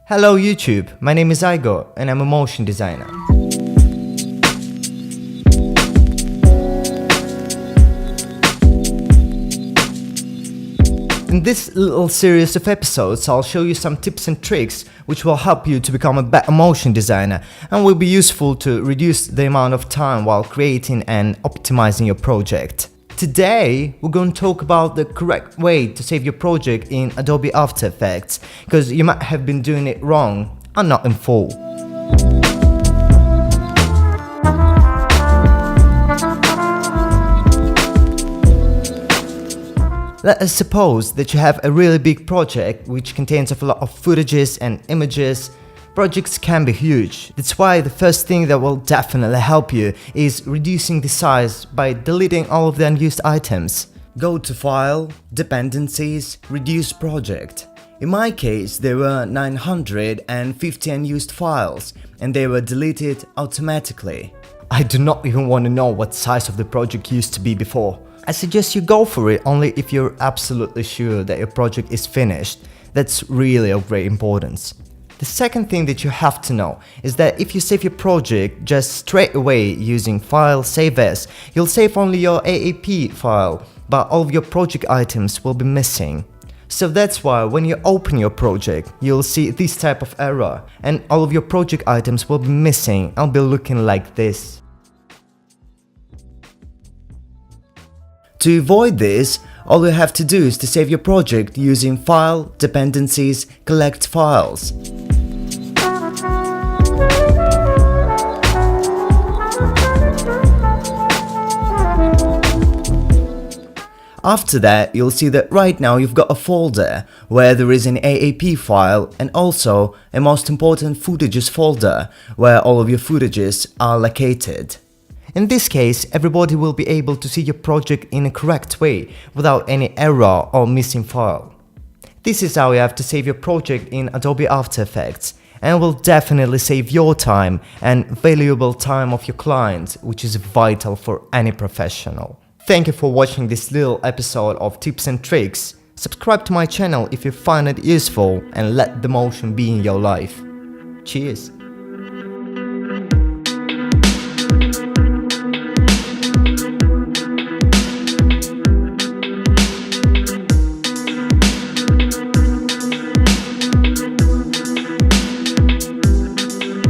Hello YouTube, my name is Igor and I'm a motion designer. In this little series of episodes, I'll show you some tips and tricks which will help you to become a better motion designer and will be useful to reduce the amount of time while creating and optimizing your project. Today, we're going to talk about the correct way to save your project in Adobe After Effects, because you might have been doing it wrong and not in full. Let us suppose that you have a really big project which contains a lot of footages and images. Projects can be huge. That's why the first thing that will definitely help you is reducing the size by deleting all of the unused items. Go to File, Dependencies, Reduce Project. In my case, there were 950 unused files and they were deleted automatically. I do not even want to know what size of the project used to be before. I suggest you go for it only if you're absolutely sure that your project is finished. That's really of great importance. The second thing that you have to know is that if you save your project just straight away using File, Save As, you'll save only your AAP file, but all of your project items will be missing. So that's why when you open your project, you'll see this type of error, and all of your project items will be missing and be looking like this. To avoid this, all you have to do is to save your project using File, Dependencies, Collect Files. After that, you'll see that right now you've got a folder where there is an AAP file and also a most important footages folder where all of your footages are located. In this case, everybody will be able to see your project in a correct way without any error or missing file. This is how you have to save your project in Adobe After Effects, and will definitely save your time and valuable time of your client, which is vital for any professional. Thank you for watching this little episode of Tips and Tricks. Subscribe to my channel if you find it useful and let the motion be in your life. Cheers!